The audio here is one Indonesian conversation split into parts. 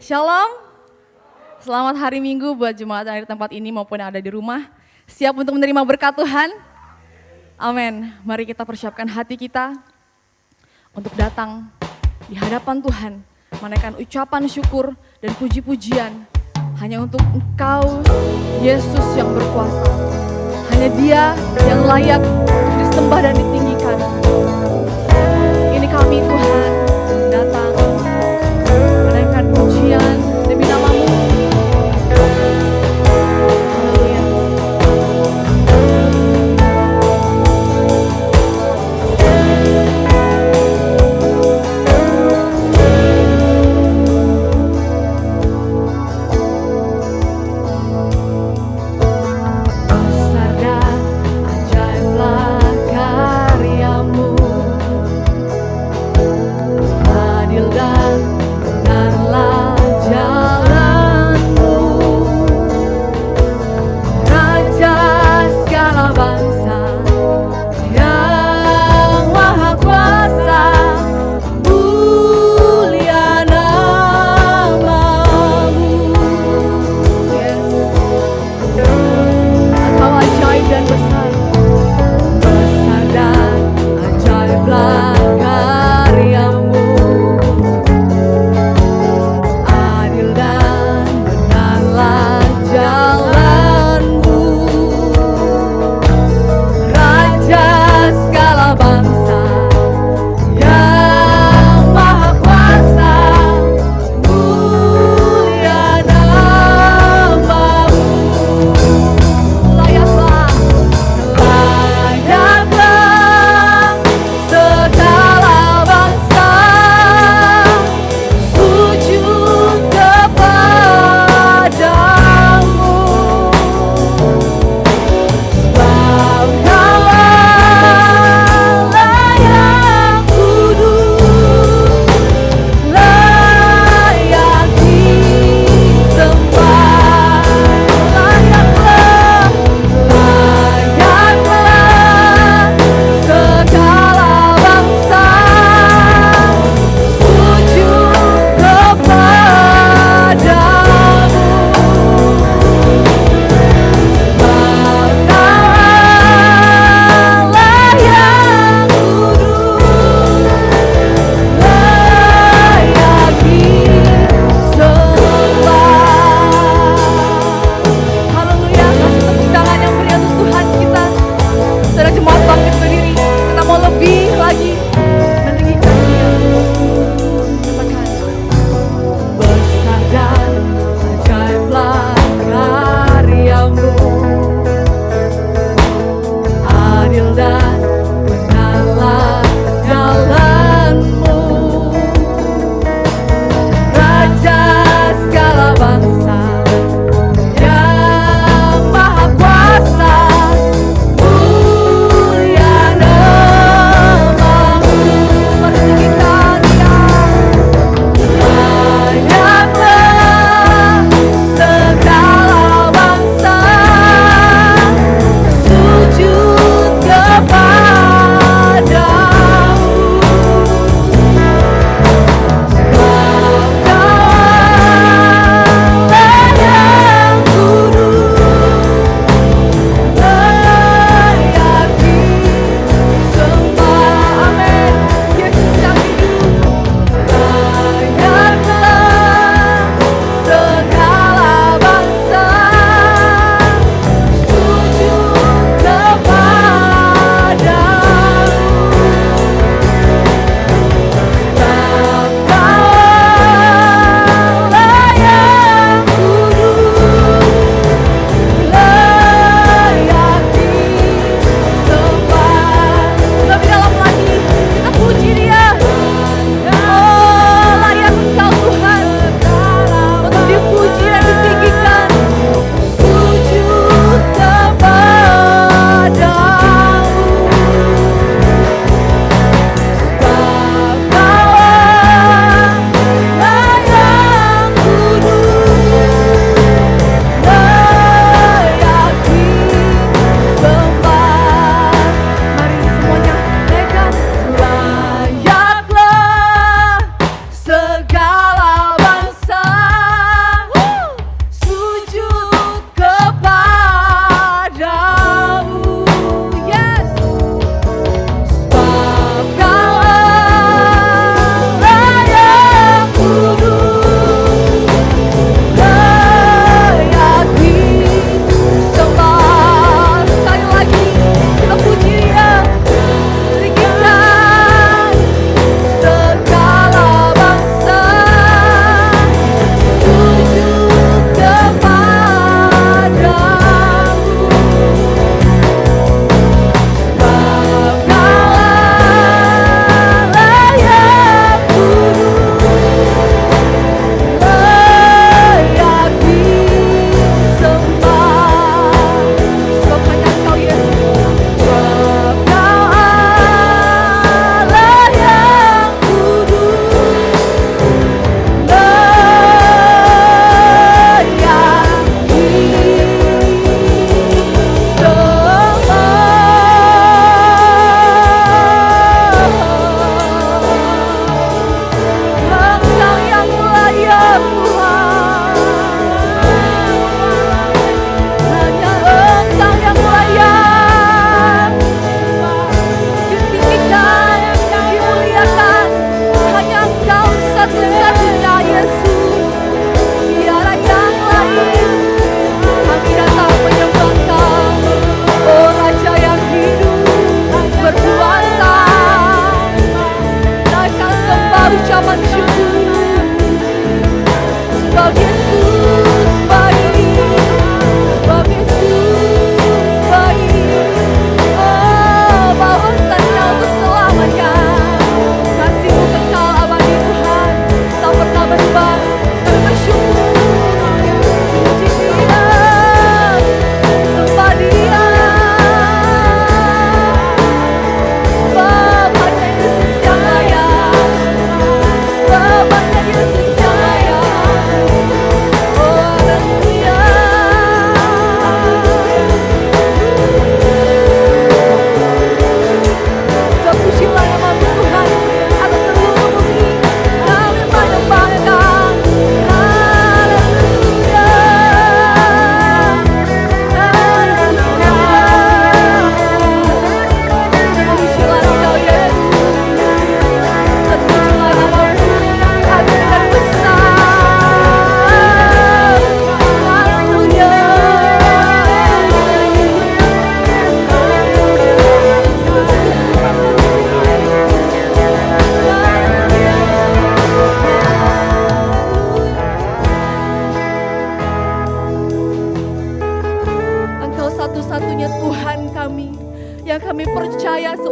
Shalom, selamat hari Minggu buat jemaat yang ada di tempat ini maupun yang ada di rumah. Siap untuk menerima berkat Tuhan? Amin. Mari kita persiapkan hati kita untuk datang di hadapan Tuhan, menaikkan ucapan syukur dan puji-pujian hanya untuk Engkau, Yesus yang berkuasa. Hanya Dia yang layak untuk disembah dan ditinggikan. Ini kami Tuhan, datang menaikkan pujian demi nama-Mu. Haleluya. Besar dan ajaiblah karya-Mu.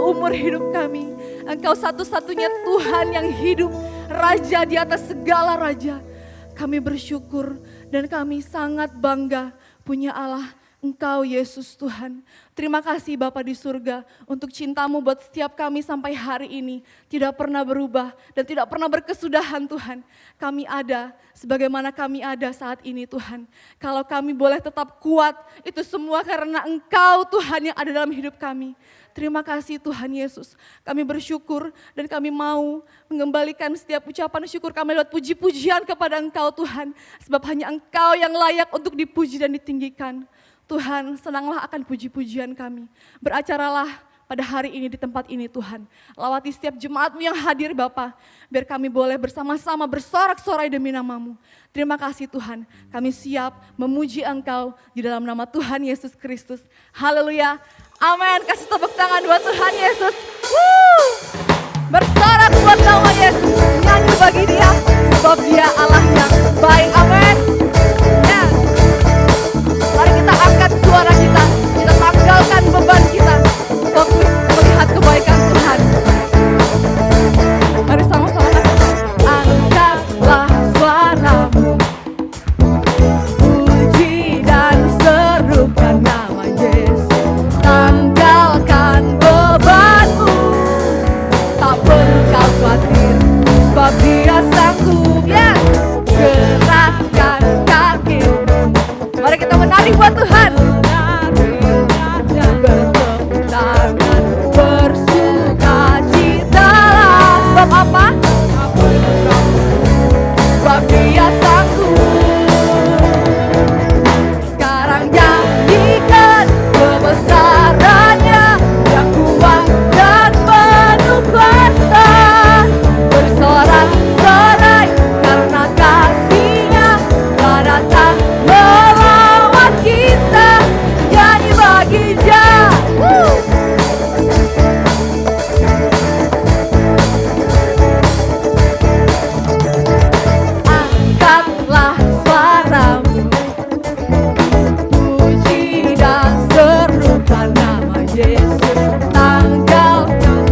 seumur hidup kami. Engkau satu-satunya Tuhan yang hidup, Raja di atas segala raja. Kami bersyukur dan kami sangat bangga punya Allah, Engkau Yesus Tuhan. Terima kasih Bapa di surga untuk cintamu buat setiap kami sampai hari ini. Tidak pernah berubah dan tidak pernah berkesudahan Tuhan. Kami ada sebagaimana kami ada saat ini Tuhan. Kalau kami boleh tetap kuat, itu semua karena Engkau Tuhan yang ada dalam hidup kami. Terima kasih Tuhan Yesus. Kami bersyukur dan kami mau mengembalikan setiap ucapan syukur kami lewat puji-pujian kepada Engkau Tuhan. Sebab hanya Engkau yang layak untuk dipuji dan ditinggikan. Tuhan, senanglah akan puji-pujian kami. Beracaralah pada hari ini di tempat ini Tuhan. Lawati setiap jemaat-Mu yang hadir Bapa. Biar kami boleh bersama-sama bersorak-sorai demi nama-Mu. Terima kasih Tuhan. Kami siap memuji Engkau di dalam nama Tuhan Yesus Kristus. Haleluya. Amin. Kasih tepuk tangan buat Tuhan Yesus. Bersorak buat nama Yesus. Nyanyi bagi Dia. Sebab Dia Allah yang baik. Amin. Yes. Mari kita angkat suara kita. Kita tanggalkan beban kita. Fokus melihat kebaikan Tuhan. Mari sama-sama angkatlah suaramu, puji dan serukan nama Yesus. Tanggalkan bebanmu, tak perlu kau khawatir, sebab Dia sanggup. Ya, gerakkan kaki. Mari kita menari buat Tuhan. Sebab apa? Sebab Dia sanggup. Sekarang nyanyikan kebesarannya, Dia kuat dan penuh kuasa. Bersorak-sorai karena kasih-Nya telah datang melawat kita. Nyanyi bagi Dia.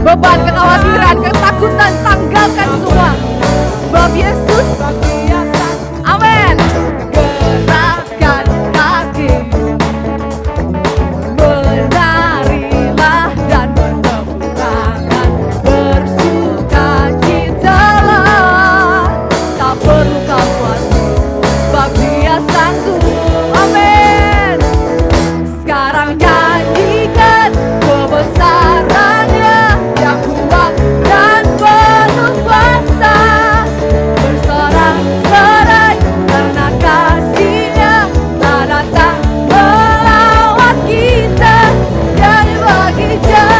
Beban, kekhawatiran, ketakutan, tanggalkan semua. Sebab Yesus, amin. Gerakkan kaki, menarilah dan bertepuk tangan, bersukacitalah, tak perlu kau khawatir, sebab Dia sanggup. Amin. Sekarang nyanyikan kebesarannya, yang kuat dan penuh kuasa. Bersorak-sorai karena kasih-Nya telah datang melawat kita. Nyanyi bagi Dia.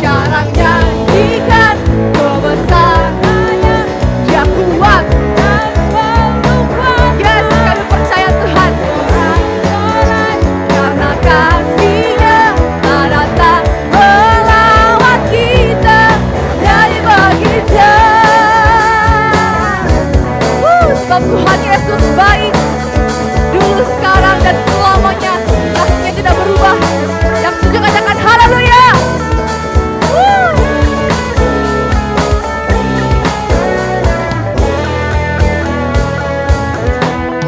Sekarang nyanyikan kebesarannya, Dia kuat dan penuh kuasa. Yes, kami percaya Tuhan. Karena kasih-Nya telah datang melawat kita. Nyanyi bagi Dia. Sebab Tuhan Yesus baik, dulu, sekarang, dan selamanya. Kasih-Nya tidak berubah. Yang setuju katakan haleluya.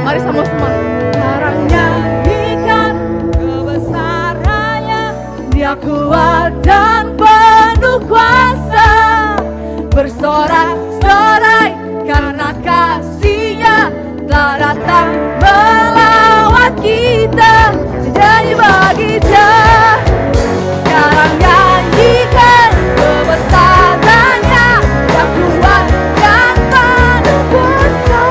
Mari sama-sama. Sekarang nyanyikan kebesarannya, Dia kuat dan penuh kuasa. Bersorak-sorai karena kasih-Nya telah datang melawat kita. Nyanyi bagi Dia. Sekarang nyanyikan kebesarannya, yang kuat dan penuh kuasa.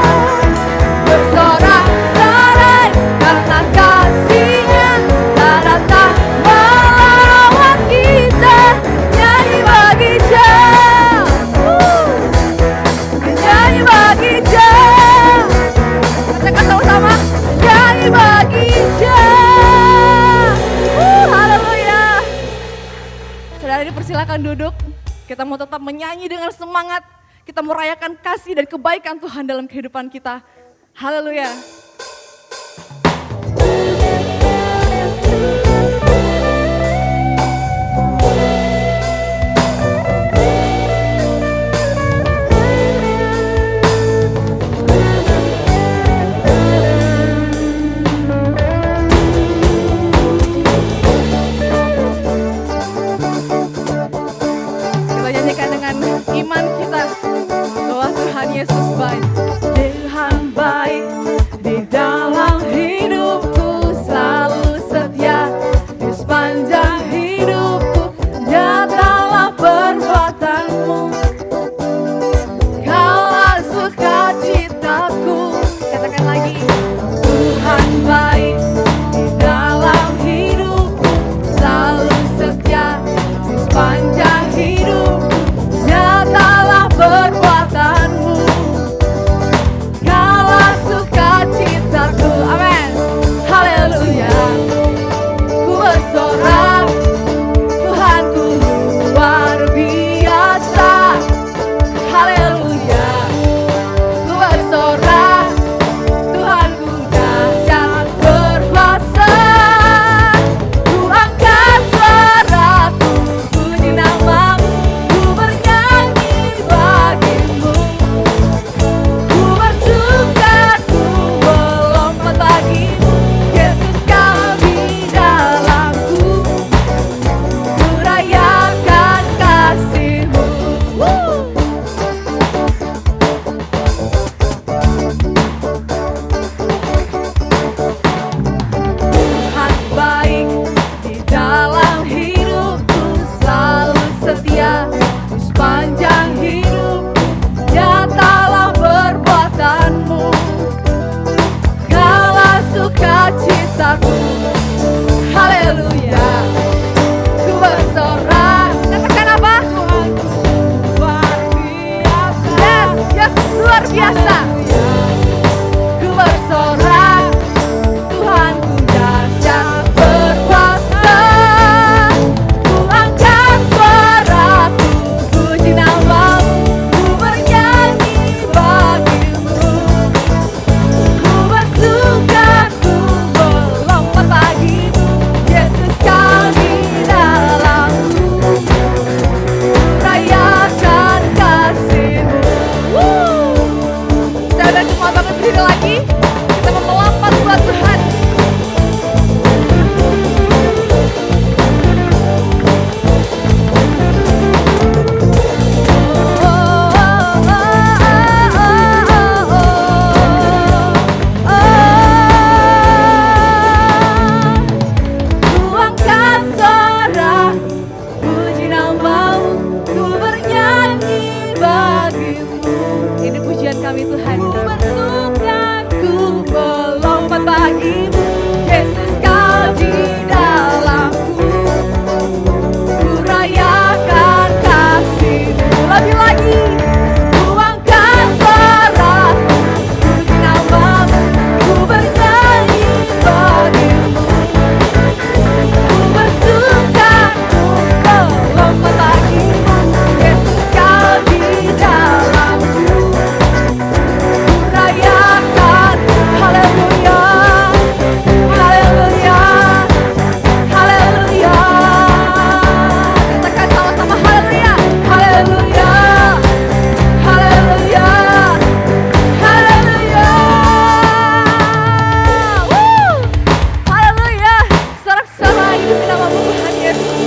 Bersorak-sorai karena kasih-Nya telah datang melawat kita. Nyanyi bagi Dia. Nyanyi bagi Dia. Katakan sama-sama. Nyanyi bagi Dia. Haleluya. Saudara, dipersilakan duduk. Kita mau tetap menyanyi dengan semangat. Kita merayakan kasih dan kebaikan Tuhan dalam kehidupan kita. Haleluya. Yesus baik. Tuhan baik di dalam hidupku, selalu setia di sepanjang hidupku. Nyatalah perbuatanmu, Kaulah sukacitaku. Katakan lagi. Tuhan baik di dalam hidupku, selalu setia di sepanjang hidupku. Nyatalah perbuatanmu, Kaulah sukacitaku. Amin. Haleluya. Ku bersorak, Tuhanku luar biasa. Haleluya. Ku bersorak, Tuhanku dahsyat berkuasa. Ku angkat suaraku, puji namamu, ku bernyanyi bagimu. Ku bersuka, ku melompat bagimu. Yesus kau di dalamku, ku rayakan kasih-Mu. Tuhan baik di dalam hidupku, selalu setia di sepanjang hidupku. Nyatalah perbuatanmu, Kaulah sukacitaku. Haleluya. Ku bersorak. Katakan apa? Tuhanku luar biasa. Yes, Yesus luar biasa. Ku bersorak, Tuhanku dahsyat berkuasa. Ku angkat suaraku, puji namamu, ku bernyanyi bagimu. Ku bersuka, ku melompat bagimu. Yesus kau di dalamku, ku rayakan kasih-Mu. Saya dan semua bangun berdiri lagi. Kita mau melompat buat Tuhan. Ku angkat suara, puji namamu, ku bernyanyi bagimu. Ini pujian kami Tuhan. Ku bersuka, ku melompat bagimu. Yesus kau di dalamku, ku rayakan kasih-Mu. Lebih lagi. Ku angkat suara, puji namamu, ku bernyanyi bagimu. Ku bersuka, ku melompat bagimu. Yesus kau di dalamku, ku rayakan. Haleluya. Haleluya. Haleluya. Katakan sama-sama haleluya. Haleluya. Haleluya. Haleluya. Haleluya. Sorak-sorai hidup di namamu Tuhan Yesus.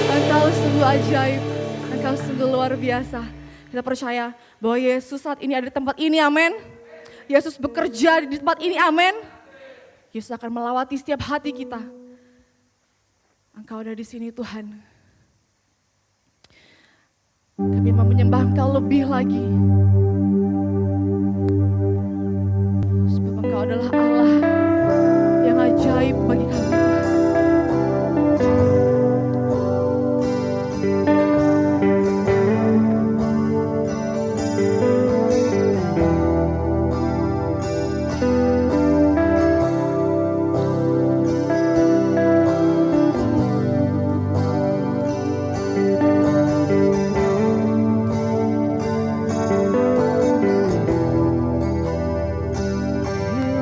Engkau sungguh ajaib. Engkau sungguh luar biasa. Kita percaya bahwa Yesus saat ini ada di tempat ini, amin. Yesus bekerja di tempat ini, amin. Yesus akan melawati setiap hati kita. Engkau ada di sini Tuhan. Kami mau menyembah Engkau lebih lagi. Sebab Engkau adalah Allah yang ajaib bagi kami Tuhan.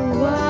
You are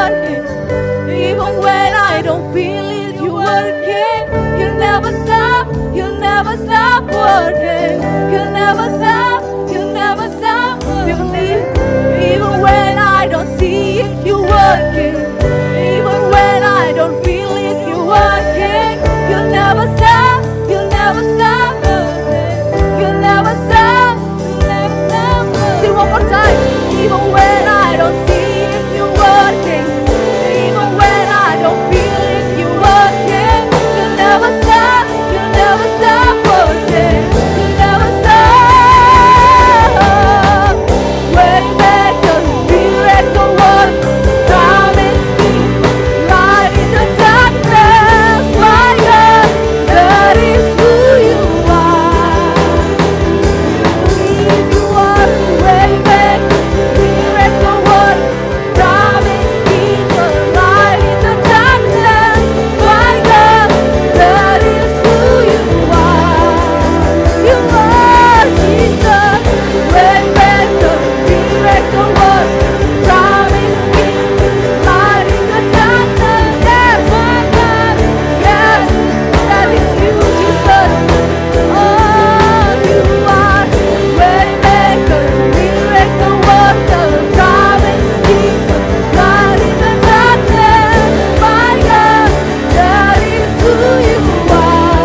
working. Even when I don't feel it, you're working. You'll never stop working. You'll never stop We believe. Even when I don't see it, you're working. Even when I don't feel it, you're working. You'll never stop working. You'll never stop working. Sing one more time. Even when I don't see it, you're working. Even when I don't feel it, you're working. You'll never stop working. You'll never stop. Waymaker, miracle worker, promise keeper, light in the darkness. My God, that is who you are. You are waymaker, miracle worker, promise keeper, light in the darkness. My God, that is who you are. You are Jesus, waymaker, miracle worker, promise keeper, light in the darkness. Yes, my God, yes, that is you, Jesus. Oh, you are waymaker, miracle worker, promise keeper, light in the darkness. My God, that is who you are.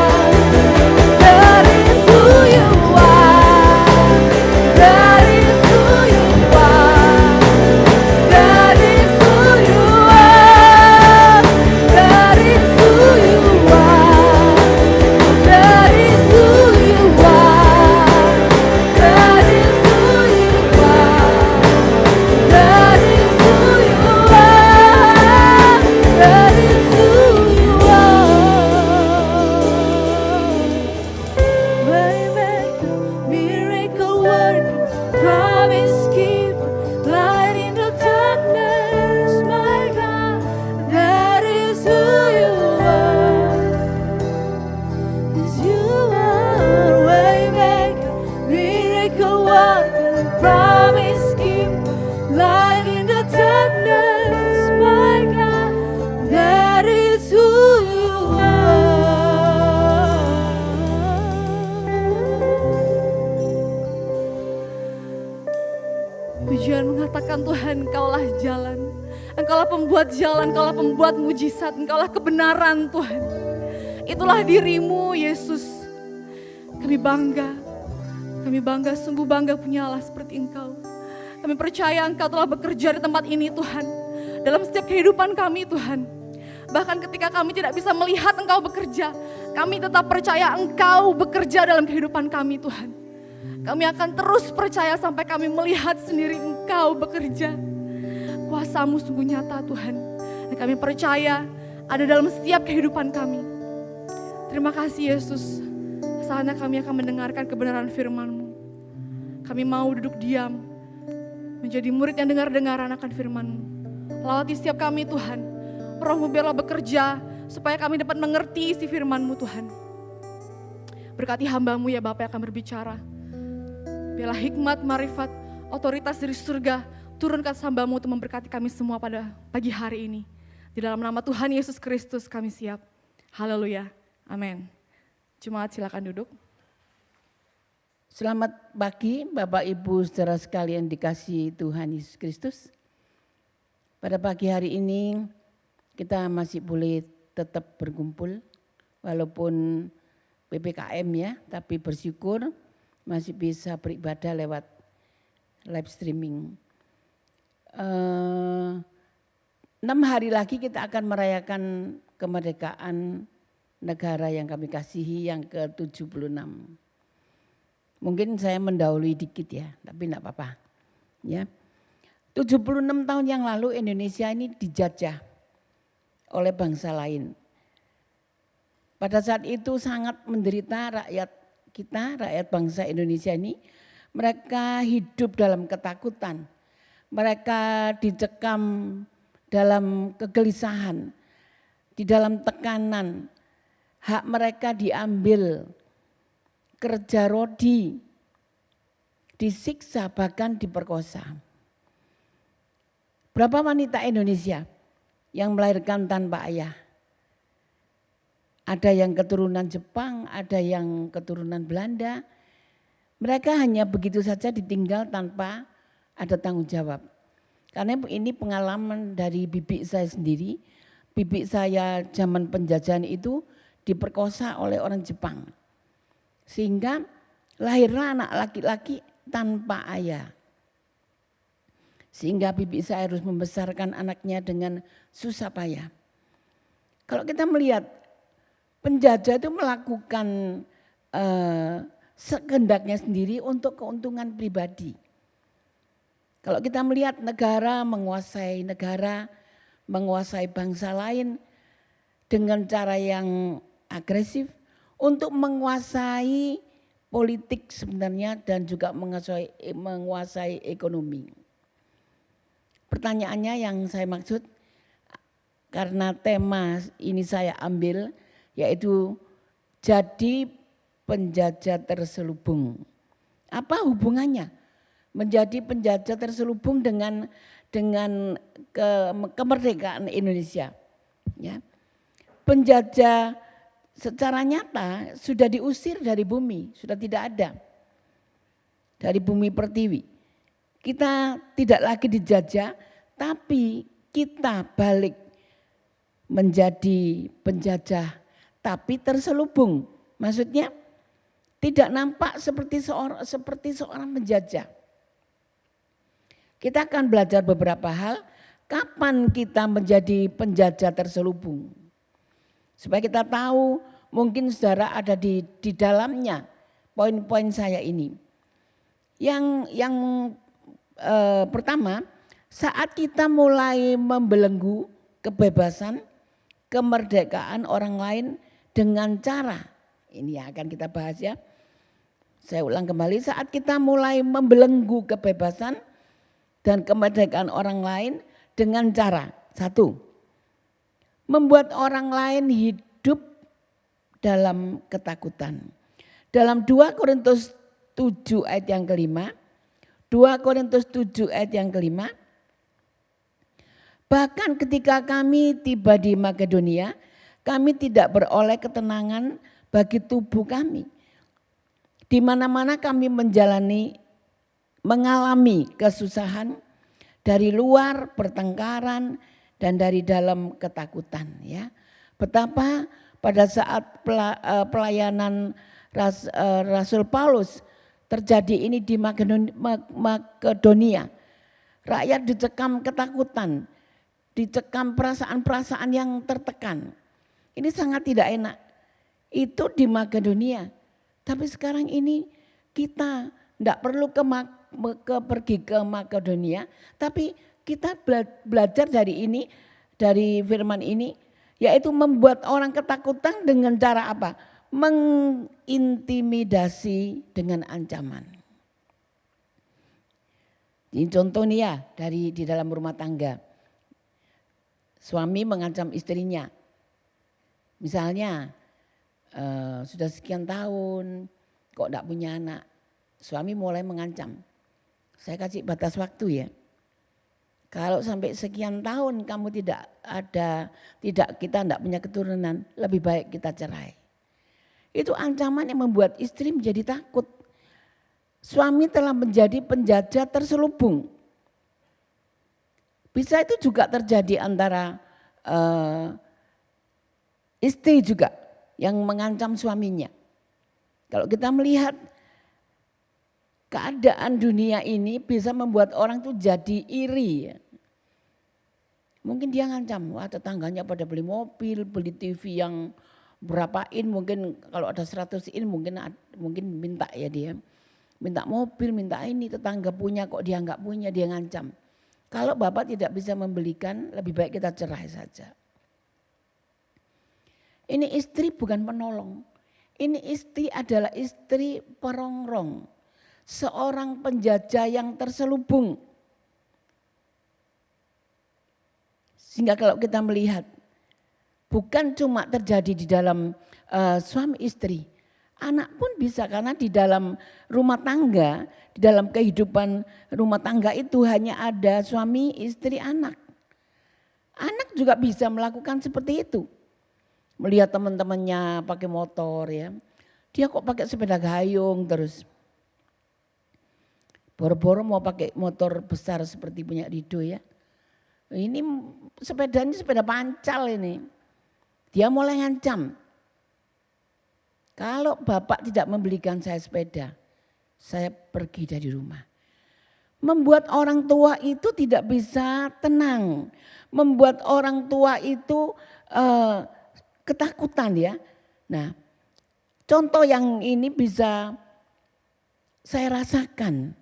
That is who you are. That is who you are. That is who you are. That is who you are. That is who you are. That is who you are. That is who you are. That is who you are. Waymaker, miracle worker, promise keeper, light in the darkness. My God, that is who you are. 'Cause you are waymaker, miracle worker, promise keeper, light in the darkness. My God, that is who you are. Pujian mengatakan Tuhan, Engkaulah jalan, Engkaulah pembuat jalan, Engkaulah pembuat mujizat, Engkaulah kebenaran Tuhan. Itulah dirimu Yesus. Kami bangga, sungguh bangga punya Allah seperti Engkau. Kami percaya Engkau telah bekerja di tempat ini Tuhan. Dalam setiap kehidupan kami Tuhan. Bahkan ketika kami tidak bisa melihat Engkau bekerja, kami tetap percaya Engkau bekerja dalam kehidupan kami Tuhan. Kami akan terus percaya sampai kami melihat sendiri Engkau bekerja. Kuasa-Mu sungguh nyata Tuhan. Dan kami percaya ada dalam setiap kehidupan kami. Terima kasih Yesus. Saatnya kami akan mendengarkan kebenaran firman-Mu. Kami mau duduk diam, menjadi murid yang dengar-dengaran akan firman-Mu. Lawati setiap kami Tuhan. Roh-Mu biarlah bekerja supaya kami dapat mengerti isi firman-Mu Tuhan. Berkati hamba-Mu ya Bapa yang akan berbicara. Biarlah hikmat, marifat, otoritas dari surga turun ke atas hamba-Mu untuk memberkati kami semua pada pagi hari ini. Di dalam nama Tuhan Yesus Kristus kami siap. Haleluya. Amin. Jemaat silakan duduk. Selamat pagi Bapak Ibu saudara sekalian dikasihi Tuhan Yesus Kristus. Pada pagi hari ini kita masih boleh tetap berkumpul walaupun PPKM ya, tapi bersyukur masih bisa beribadah lewat live streaming. 6 hari lagi kita akan merayakan kemerdekaan negara yang kami kasihi yang ke-76. Mungkin saya mendahului dikit ya, tapi enggak apa-apa. Ya. 76 tahun yang lalu Indonesia ini dijajah oleh bangsa lain. Pada saat itu sangat menderita rakyat kita, rakyat bangsa Indonesia ini. Mereka hidup dalam ketakutan. Mereka dicekam dalam kegelisahan, di dalam tekanan. Hak mereka diambil, kerja rodi, disiksa bahkan diperkosa. Berapa wanita Indonesia yang melahirkan tanpa ayah. Ada yang keturunan Jepang, ada yang keturunan Belanda. Mereka hanya begitu saja ditinggal tanpa ada tanggung jawab. Karena ini pengalaman dari bibi saya sendiri. Bibi saya zaman penjajahan itu diperkosa oleh orang Jepang. Sehingga lahirlah anak laki-laki tanpa ayah. Sehingga bibi saya harus membesarkan anaknya dengan susah payah. Kalau kita melihat penjajah itu melakukan sekehendaknya sendiri untuk keuntungan pribadi. Kalau kita melihat negara, menguasai bangsa lain dengan cara yang agresif untuk menguasai politik sebenarnya dan juga menguasai ekonomi. Pertanyaannya yang saya maksud, karena tema ini saya ambil yaitu jadi penjajah terselubung. Apa hubungannya menjadi penjajah terselubung dengan kemerdekaan Indonesia? Ya. Penjajah secara nyata sudah diusir dari bumi, sudah tidak ada dari bumi pertiwi. Kita tidak lagi dijajah, tapi kita balik menjadi penjajah, tapi terselubung. Maksudnya tidak nampak seperti seorang penjajah. Kita akan belajar beberapa hal, kapan kita menjadi penjajah terselubung. Supaya kita tahu, mungkin saudara ada di dalamnya poin-poin saya ini. Yang pertama, saat kita mulai membelenggu kebebasan, kemerdekaan orang lain dengan cara, ini yang akan kita bahas ya. Saya ulang kembali, saat kita mulai membelenggu kebebasan dan kemerdekaan orang lain dengan cara, satu, membuat orang lain hidup dalam ketakutan. Dalam 2 Korintus 7 ayat yang kelima, 2 Korintus 7 ayat yang kelima, bahkan ketika kami tiba di Makedonia, kami tidak beroleh ketenangan bagi tubuh kami. Di mana-mana kami mengalami kesusahan, dari luar pertengkaran dan dari dalam ketakutan. Ya, betapa pada saat pelayanan Rasul Paulus terjadi ini di Makedonia. Rakyat dicekam ketakutan, dicekam perasaan-perasaan yang tertekan. Ini sangat tidak enak. Itu di Makedonia. Tapi sekarang ini kita tidak perlu pergi ke Makedonia, tapi kita belajar dari ini, dari firman ini, yaitu membuat orang ketakutan dengan cara apa? Mengintimidasi dengan ancaman. Ini contoh nih ya di dalam rumah tangga. Suami mengancam istrinya. Misalnya sudah sekian tahun kok tidak punya anak. Suami mulai mengancam. Saya kasih batas waktu ya. Kalau sampai sekian tahun kamu kita tidak punya keturunan, lebih baik kita cerai. Itu ancaman yang membuat istri menjadi takut. Suami telah menjadi penjajah terselubung. Bisa itu juga terjadi antara istri juga yang mengancam suaminya. Kalau kita melihat keadaan dunia ini bisa membuat orang tuh jadi iri. Mungkin dia ngancam, wah tetangganya pada beli mobil, beli TV yang berapa in, mungkin kalau ada 100 in mungkin minta ya dia. Minta mobil, minta ini, tetangga punya kok dia enggak punya, dia ngancam. Kalau bapak tidak bisa membelikan, lebih baik kita cerai saja. Ini istri bukan penolong. Ini istri adalah istri perongrong. Seorang penjajah yang terselubung. Sehingga kalau kita melihat, bukan cuma terjadi di dalam suami istri, anak pun bisa, karena di dalam rumah tangga, di dalam kehidupan rumah tangga itu hanya ada suami, istri, anak. Anak juga bisa melakukan seperti itu. Melihat teman-temannya pakai motor ya. Dia kok pakai sepeda gayung terus. Boro-boro mau pakai motor besar seperti punya Rido ya. Ini sepedanya sepeda pancal ini. Dia mulai ngancam. Kalau bapak tidak membelikan saya sepeda, saya pergi dari rumah. Membuat orang tua itu tidak bisa tenang. Membuat orang tua itu ketakutan ya. Nah, contoh yang ini bisa saya rasakan.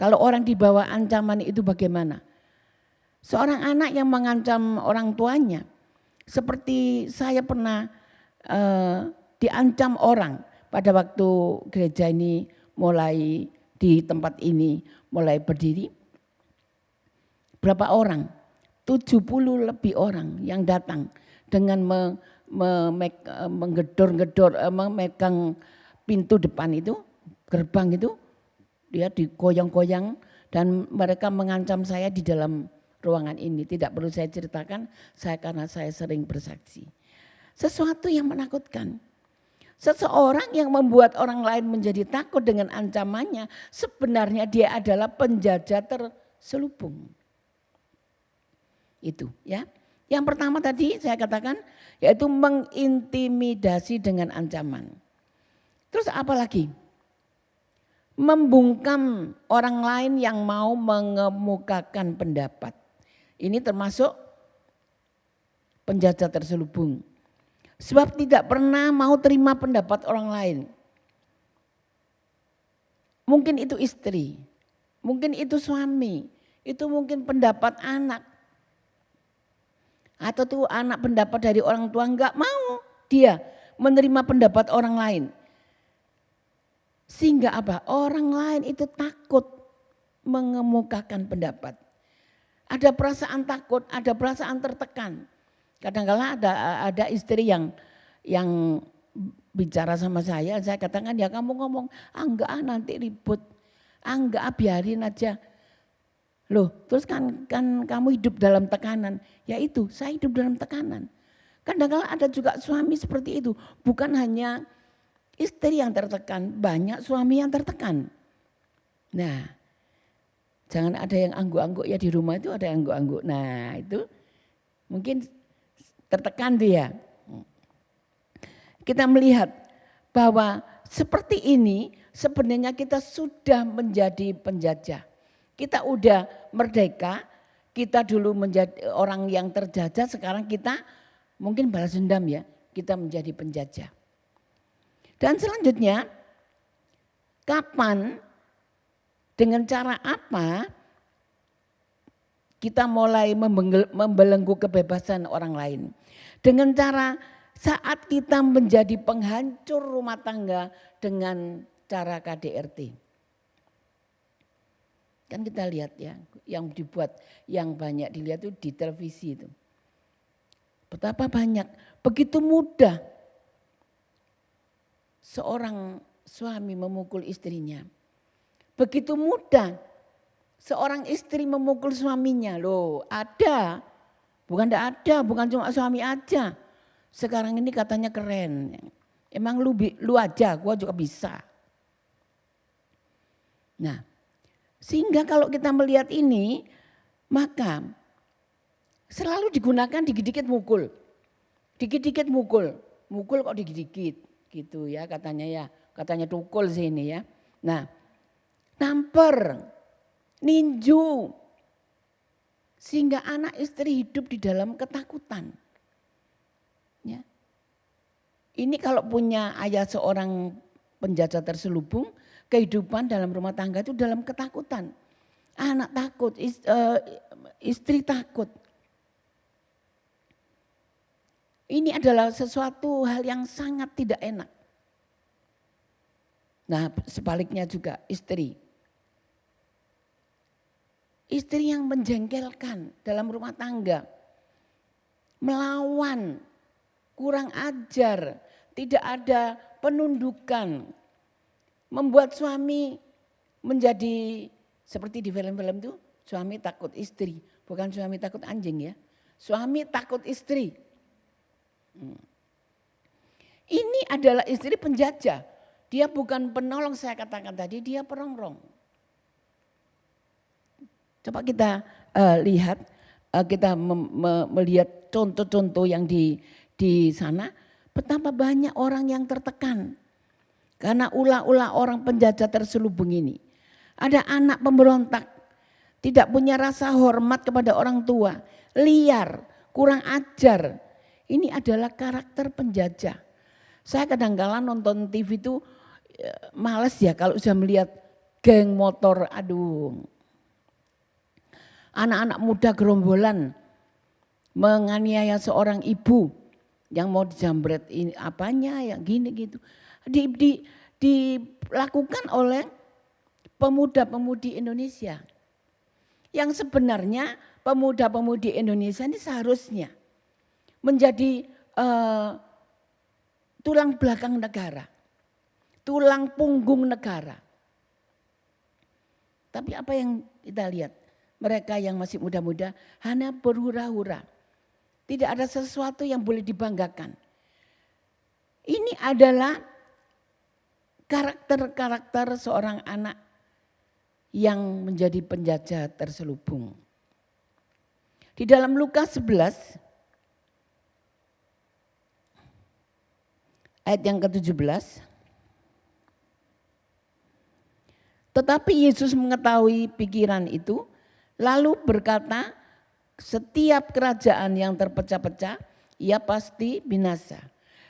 Kalau orang di bawah ancaman itu bagaimana? Seorang anak yang mengancam orang tuanya. Seperti saya pernah diancam orang pada waktu gereja ini mulai di tempat ini mulai berdiri. Berapa orang? 70 lebih orang yang datang dengan menggedor-gedor, memegang pintu depan itu, gerbang itu. Dia digoyang-goyang dan mereka mengancam saya di dalam ruangan ini. Tidak perlu saya ceritakan, karena saya sering bersaksi. Sesuatu yang menakutkan. Seseorang yang membuat orang lain menjadi takut dengan ancamannya, sebenarnya dia adalah penjajah terselubung. Itu ya. Yang pertama tadi saya katakan yaitu mengintimidasi dengan ancaman. Terus apa lagi? Membungkam orang lain yang mau mengemukakan pendapat. Ini termasuk penjajah terselubung. Sebab tidak pernah mau terima pendapat orang lain. Mungkin itu istri, mungkin itu suami, itu mungkin pendapat anak. Atau tuh anak pendapat dari orang tua, enggak mau dia menerima pendapat orang lain. Sehingga apa? Orang lain itu takut mengemukakan pendapat. Ada perasaan takut, ada perasaan tertekan. Kadang-kala ada istri yang bicara sama saya katakan ya kamu ngomong, enggak nanti ribut, enggak biarin aja. Loh terus kan kamu hidup dalam tekanan, ya itu saya hidup dalam tekanan. Kadang-kala ada juga suami seperti itu, bukan hanya istri yang tertekan, banyak suami yang tertekan. Nah, jangan ada yang angguk-angguk ya di rumah itu ada yang angguk-angguk. Nah itu mungkin tertekan dia. Kita melihat bahwa seperti ini sebenarnya kita sudah menjadi penjajah. Kita udah merdeka, kita dulu menjadi orang yang terjajah, sekarang kita mungkin balas dendam ya, kita menjadi penjajah. Dan selanjutnya, kapan, dengan cara apa kita mulai membelenggu kebebasan orang lain? Dengan cara saat kita menjadi penghancur rumah tangga dengan cara KDRT. Kan kita lihat ya, yang dibuat, yang banyak dilihat itu di televisi itu. Betapa banyak, begitu mudah seorang suami memukul istrinya. Begitu mudah seorang istri memukul suaminya. Loh ada, bukan tidak ada, bukan cuma suami aja. Sekarang ini katanya keren. Emang lu aja, gua juga bisa. Nah, sehingga kalau kita melihat ini, maka selalu digunakan dikit-dikit mukul. Dikit-dikit mukul. Mukul kok dikit-dikit gitu ya katanya ya. Katanya tukul sini ya. Nah, namper, ninju. Sehingga anak istri hidup di dalam ketakutan. Ya. Ini kalau punya ayah seorang penjajah terselubung, kehidupan dalam rumah tangga itu dalam ketakutan. Anak takut, istri takut. Ini adalah sesuatu hal yang sangat tidak enak. Nah, sebaliknya juga istri. Istri yang menjengkelkan dalam rumah tangga. Melawan, kurang ajar, tidak ada penundukan. Membuat suami menjadi seperti di film-film itu, suami takut istri, bukan suami takut anjing ya. suami takut istri. Ini adalah istri penjajah. Dia bukan penolong, saya katakan tadi, dia perongrong. Coba kita lihat, kita melihat contoh-contoh yang di sana, betapa banyak orang yang tertekan. Karena ulah-ulah orang penjajah terselubung ini. Ada anak pemberontak, tidak punya rasa hormat kepada orang tua, liar, kurang ajar. Ini adalah karakter penjajah. Saya kadang-kala nonton TV itu males ya kalau sudah melihat geng motor, aduh. Anak-anak muda gerombolan menganiaya seorang ibu yang mau dijambret ini apanya yang gini gitu. Dilakukan oleh pemuda-pemudi Indonesia. Yang sebenarnya pemuda-pemudi Indonesia ini seharusnya menjadi tulang belakang negara, tulang punggung negara. Tapi apa yang kita lihat? Mereka yang masih muda-muda hanya berhura-hura. Tidak ada sesuatu yang boleh dibanggakan. Ini adalah karakter-karakter seorang anak yang menjadi penjajah terselubung. Di dalam Lukas 11 ayat yang ke-17. Tetapi Yesus mengetahui pikiran itu, lalu berkata, setiap kerajaan yang terpecah-pecah, ia pasti binasa.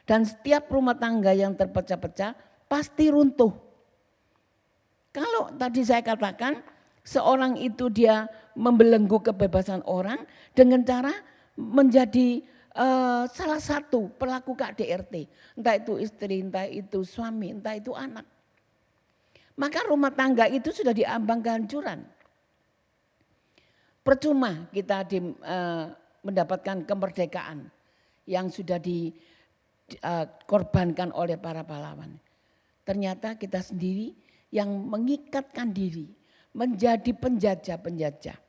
Dan setiap rumah tangga yang terpecah-pecah, pasti runtuh. Kalau tadi saya katakan, seorang itu dia membelenggu kebebasan orang dengan cara menjadi salah satu pelaku KDRT. Entah itu istri, entah itu suami, entah itu anak. Maka rumah tangga itu sudah diambang kehancuran. Percuma kita mendapatkan kemerdekaan yang sudah dikorbankan oleh para pahlawan. Ternyata kita sendiri yang mengikatkan diri menjadi penjajah-penjajah.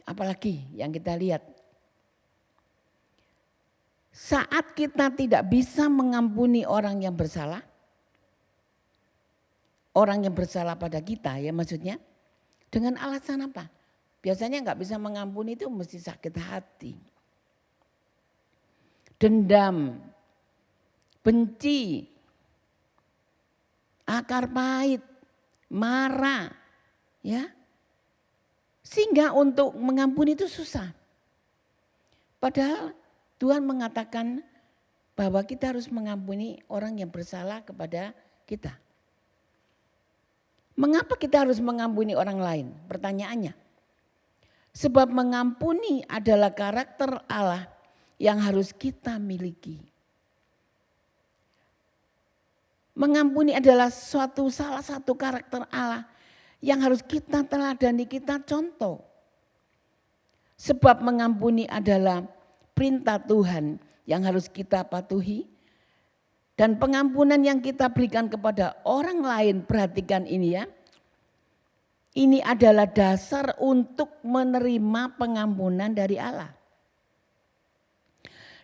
Apalagi yang kita lihat. Saat kita tidak bisa mengampuni orang yang bersalah, orang yang bersalah pada kita ya maksudnya, dengan alasan apa? Biasanya nggak bisa mengampuni itu mesti sakit hati. Dendam, benci, akar pahit, marah, ya. Sehingga untuk mengampuni itu susah. Padahal Tuhan mengatakan bahwa kita harus mengampuni orang yang bersalah kepada kita. Mengapa kita harus mengampuni orang lain? Pertanyaannya. Sebab mengampuni adalah karakter Allah yang harus kita miliki. Mengampuni adalah salah satu karakter Allah yang harus kita teladani, kita contoh. Sebab mengampuni adalah perintah Tuhan yang harus kita patuhi. Dan pengampunan yang kita berikan kepada orang lain, perhatikan ini ya. Ini adalah dasar untuk menerima pengampunan dari Allah.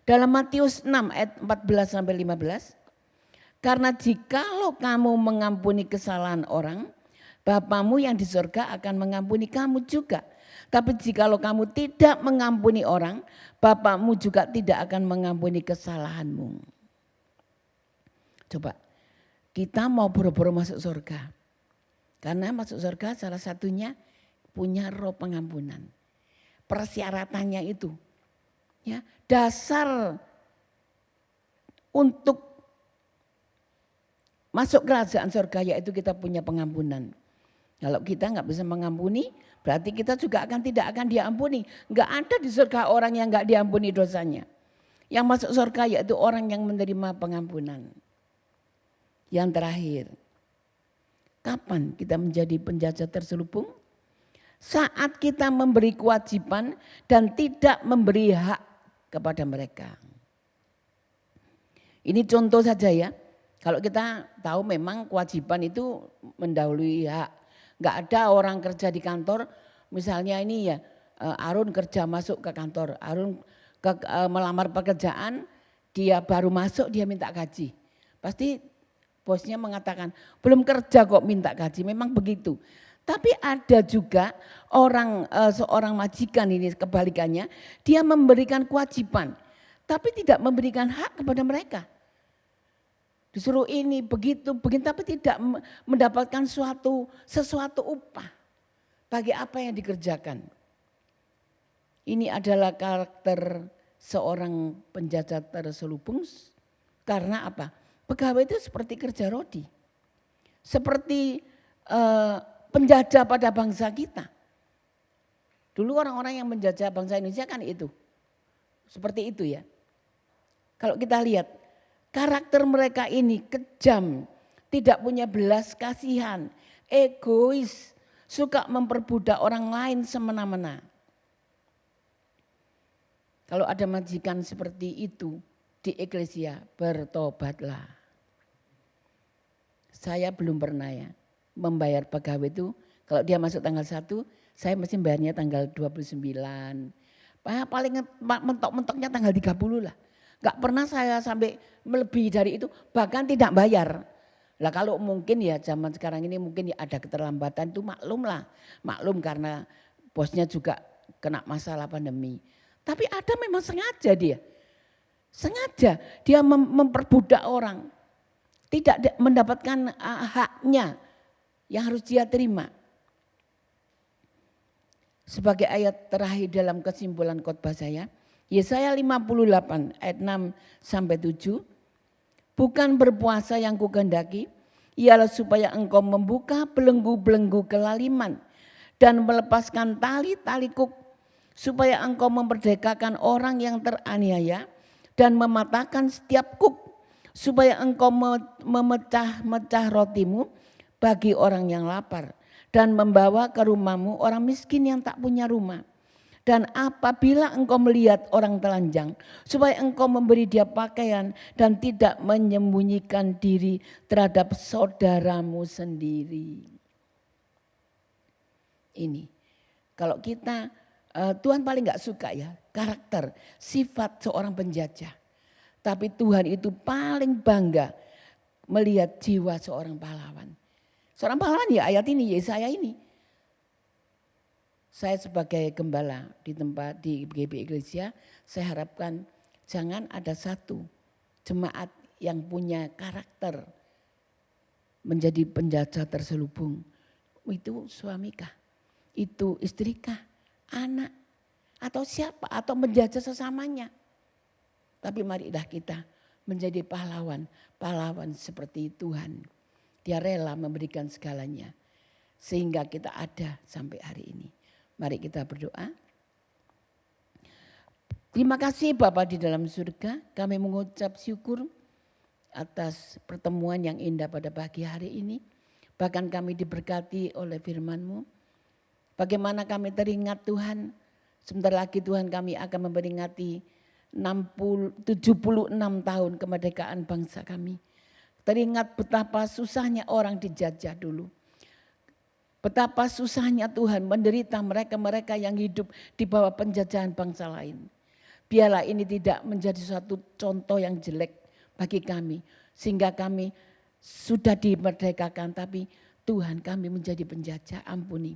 Dalam Matius 6 ayat 14-15. Karena jikalau kamu mengampuni kesalahan orang, Bapamu yang di surga akan mengampuni kamu juga. Tapi jikalau kamu tidak mengampuni orang, Bapamu juga tidak akan mengampuni kesalahanmu. Coba, kita mau boro-boro masuk surga. Karena masuk surga salah satunya punya roh pengampunan. Persyaratannya itu. Ya, dasar untuk masuk kerajaan surga yaitu kita punya pengampunan. Kalau kita nggak bisa mengampuni, berarti kita juga tidak akan diampuni. Nggak ada di surga orang yang nggak diampuni dosanya. Yang masuk surga yaitu orang yang menerima pengampunan. Yang terakhir, kapan kita menjadi penjajah terselubung? Saat kita memberi kewajiban dan tidak memberi hak kepada mereka. Ini contoh saja ya. Kalau kita tahu memang kewajiban itu mendahului hak. Enggak ada orang kerja di kantor misalnya ini ya Arun kerja masuk ke kantor, Arun melamar pekerjaan, dia baru masuk dia minta gaji. Pasti bosnya mengatakan belum kerja kok minta gaji, memang begitu. Tapi ada juga seorang majikan ini kebalikannya, dia memberikan kewajiban, tapi tidak memberikan hak kepada mereka. Disuruh ini begitu, tapi tidak mendapatkan sesuatu upah bagi apa yang dikerjakan. Ini adalah karakter seorang penjajah terselubung karena apa? Pegawai itu seperti kerja rodi, seperti penjajah pada bangsa kita. Dulu orang-orang yang menjajah bangsa Indonesia kan itu, seperti itu ya. Kalau kita lihat karakter mereka ini kejam, tidak punya belas kasihan, egois, suka memperbudak orang lain semena-mena. Kalau ada majikan seperti itu di eklesia, bertobatlah. Saya belum pernah ya membayar pegawai itu, kalau dia masuk tanggal 1, saya mesti bayarnya tanggal 29. Paling mentok-mentoknya tanggal 30 lah. Gak pernah saya sampai melebihi dari itu, bahkan tidak bayar. Lah kalau mungkin ya zaman sekarang ini mungkin ya ada keterlambatan itu maklum karena bosnya juga kena masalah pandemi. Tapi ada memang sengaja dia memperbudak orang, tidak mendapatkan haknya yang harus dia terima. Sebagai ayat terakhir dalam kesimpulan khotbah saya, Yesaya 58 ayat 6 sampai 7, bukan berpuasa yang kukehendaki, ialah supaya engkau membuka belenggu-belenggu kelaliman dan melepaskan tali-tali kuk, supaya engkau memperdekakan orang yang teraniaya dan mematahkan setiap kuk, supaya engkau memecah-mecah rotimu bagi orang yang lapar dan membawa ke rumahmu orang miskin yang tak punya rumah. Dan apabila engkau melihat orang telanjang, supaya engkau memberi dia pakaian dan tidak menyembunyikan diri terhadap saudaramu sendiri. Ini, kalau kita, Tuhan paling gak suka ya karakter, sifat seorang penjajah. Tapi Tuhan itu paling bangga melihat jiwa seorang pahlawan. Seorang pahlawan ya ayat ini, Yesaya ini. Saya sebagai gembala di tempat di GB Iglesia, saya harapkan jangan ada satu jemaat yang punya karakter menjadi penjajah terselubung. Itu suamikah? Itu istrikah? Anak? Atau siapa? Atau menjajah sesamanya? Tapi marilah kita menjadi pahlawan seperti Tuhan. Dia rela memberikan segalanya sehingga kita ada sampai hari ini. Mari kita berdoa. Terima kasih Bapa di dalam surga, kami mengucap syukur atas pertemuan yang indah pada pagi hari ini. Bahkan kami diberkati oleh firman-Mu. Bagaimana kami teringat Tuhan, sebentar lagi Tuhan kami akan memperingati 76 tahun kemerdekaan bangsa kami. Teringat betapa susahnya orang dijajah dulu. Betapa susahnya Tuhan menderita mereka-mereka yang hidup di bawah penjajahan bangsa lain. Biarlah ini tidak menjadi suatu contoh yang jelek bagi kami. Sehingga kami sudah dimerdekakan tapi Tuhan kami menjadi penjajah, ampuni.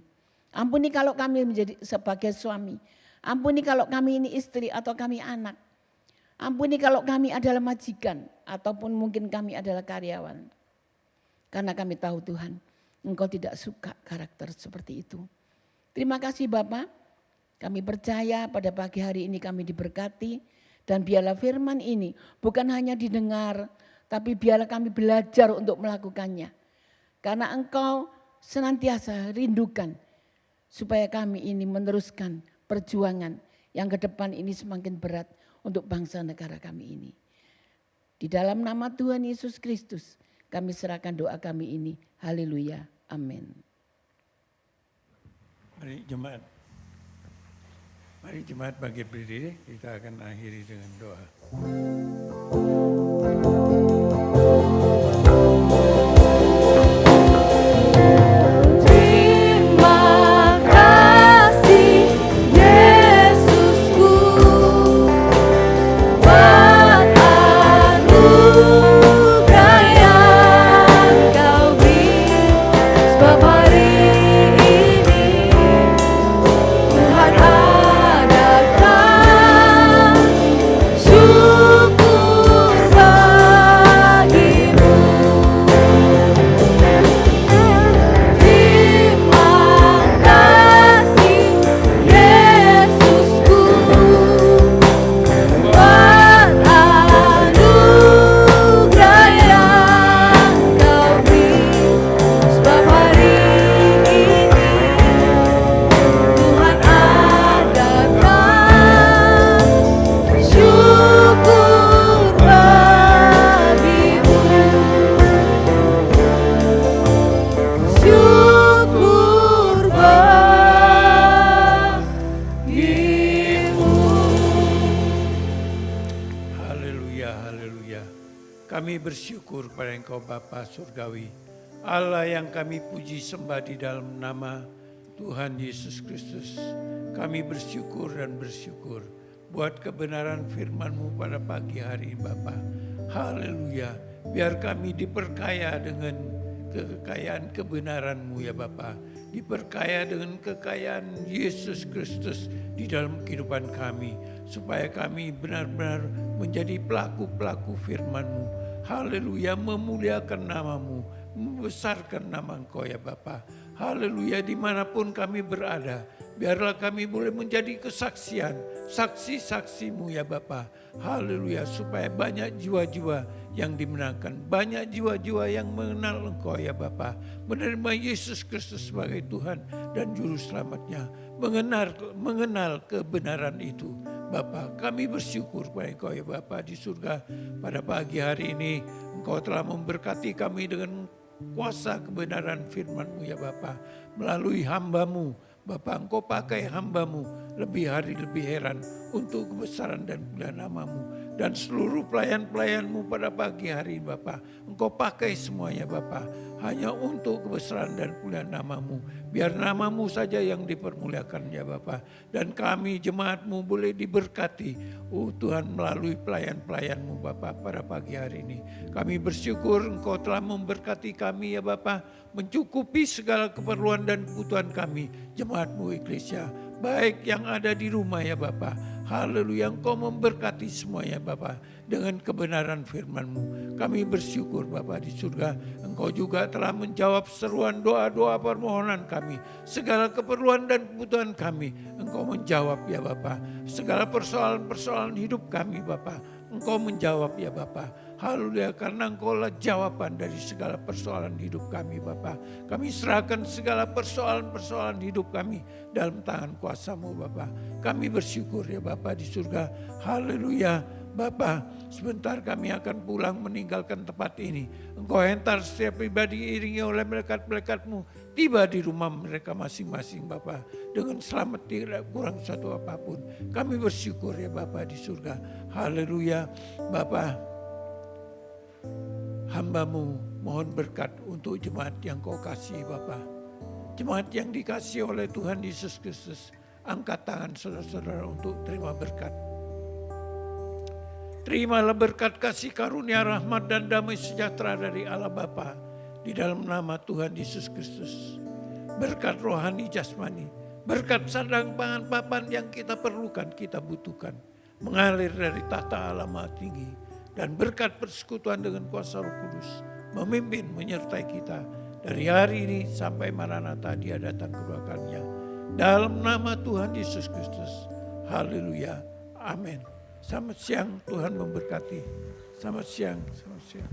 Ampuni kalau kami menjadi sebagai suami. Ampuni kalau kami ini istri atau kami anak. Ampuni kalau kami adalah majikan ataupun mungkin kami adalah karyawan. Karena kami tahu Tuhan, Engkau tidak suka karakter seperti itu. Terima kasih Bapak, kami percaya pada pagi hari ini kami diberkati. Dan biarlah firman ini bukan hanya didengar, tapi biarlah kami belajar untuk melakukannya. Karena Engkau senantiasa rindukan supaya kami ini meneruskan perjuangan yang ke depan ini semakin berat untuk bangsa negara kami ini. Di dalam nama Tuhan Yesus Kristus kami serahkan doa kami ini. Haleluya. Amin. Mari jemaat bagi berdiri, kita akan akhiri dengan doa. Terima kasih Yesus. Kami bersyukur kepada Engkau Bapa Surgawi, Allah yang kami puji sembah di dalam nama Tuhan Yesus Kristus. Kami bersyukur dan bersyukur buat kebenaran firman-Mu pada pagi hari Bapa. Haleluya. Biar kami diperkaya dengan kekayaan kebenaran-Mu ya Bapa. Diperkaya dengan kekayaan Yesus Kristus di dalam kehidupan kami. Supaya kami benar-benar menjadi pelaku-pelaku firman-Mu. Haleluya, memuliakan nama-Mu, membesarkan nama Engkau ya Bapa. Haleluya, dimanapun kami berada, biarlah kami boleh menjadi kesaksian, saksi-saksi-Mu ya Bapa. Haleluya, supaya banyak jiwa-jiwa yang dimenangkan, banyak jiwa-jiwa yang mengenal Engkau ya Bapa, menerima Yesus Kristus sebagai Tuhan dan Juru Selamatnya, mengenal kebenaran itu. Bapa, kami bersyukur kepada Engkau ya Bapa di surga. Pada pagi hari ini Engkau telah memberkati kami dengan kuasa kebenaran firman-Mu ya Bapa. Melalui hamba-Mu, Bapa, Engkau pakai hamba-Mu lebih hari lebih heran untuk kebesaran dan kemuliaan nama-Mu. Dan seluruh pelayan-pelayan-Mu pada pagi hari Bapa, Engkau pakai semuanya Bapa, hanya untuk kebesaran dan kemuliaan nama-Mu. Biar nama-Mu saja yang dipermuliakan ya Bapa. Dan kami jemaat-Mu boleh diberkati, Tuhan, melalui pelayan-pelayan-Mu Bapa pada pagi hari ini. Kami bersyukur Engkau telah memberkati kami ya Bapa, mencukupi segala keperluan dan kebutuhan kami, jemaat-Mu Eklesia, baik yang ada di rumah ya Bapa. Haleluya, Engkau memberkati semuanya Bapa dengan kebenaran firman-Mu. Kami bersyukur Bapa di surga, Engkau juga telah menjawab seruan doa-doa permohonan kami. Segala keperluan dan kebutuhan kami, Engkau menjawab ya Bapa. Segala persoalan-persoalan hidup kami Bapa, Engkau menjawab ya Bapa. Haleluya, karena Engkau lah jawaban dari segala persoalan hidup kami Bapa. Kami serahkan segala persoalan-persoalan hidup kami dalam tangan kuasa-Mu Bapa. Kami bersyukur ya Bapa di surga. Haleluya. Bapa, sebentar kami akan pulang meninggalkan tempat ini. Engkau hentar setiap pribadi iringi oleh malaikat-malaikat-Mu tiba di rumah mereka masing-masing Bapa, dengan selamat tidak kurang satu apapun. Kami bersyukur ya Bapa di surga. Haleluya. Bapa, hamba-Mu mohon berkat untuk jemaat yang Kau kasih Bapa. Jemaat yang dikasih oleh Tuhan Yesus Kristus. Angkat tangan saudara-saudara untuk terima berkat. Terimalah berkat kasih karunia rahmat dan damai sejahtera dari Allah Bapa di dalam nama Tuhan Yesus Kristus. Berkat rohani jasmani, berkat sandang pangan papan yang kita perlukan, kita butuhkan, mengalir dari tahta Allah Maha Tinggi. Dan berkat persekutuan dengan kuasa Roh Kudus memimpin menyertai kita dari hari ini sampai Maranatha Dia datang kedua kalinya. Dalam nama Tuhan Yesus Kristus. Haleluya. Amin. Selamat siang, Tuhan memberkati. Selamat siang, selamat siang.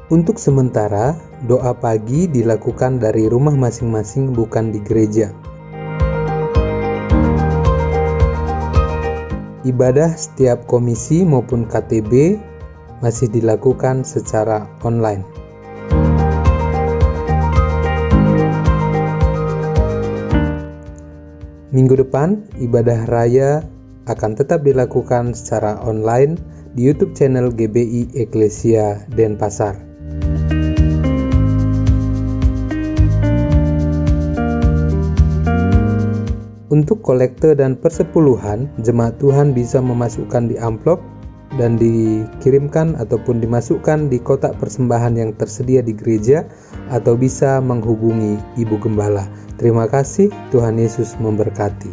Untuk sementara, doa pagi dilakukan dari rumah masing-masing, bukan di gereja. Ibadah setiap komisi maupun KTB masih dilakukan secara online. Minggu depan, ibadah raya akan tetap dilakukan secara online di YouTube channel GBI Eklesia Denpasar. Untuk kolekte dan persepuluhan, jemaat Tuhan bisa memasukkan di amplop dan dikirimkan ataupun dimasukkan di kotak persembahan yang tersedia di gereja, atau bisa menghubungi Ibu Gembala. Terima kasih, Tuhan Yesus memberkati.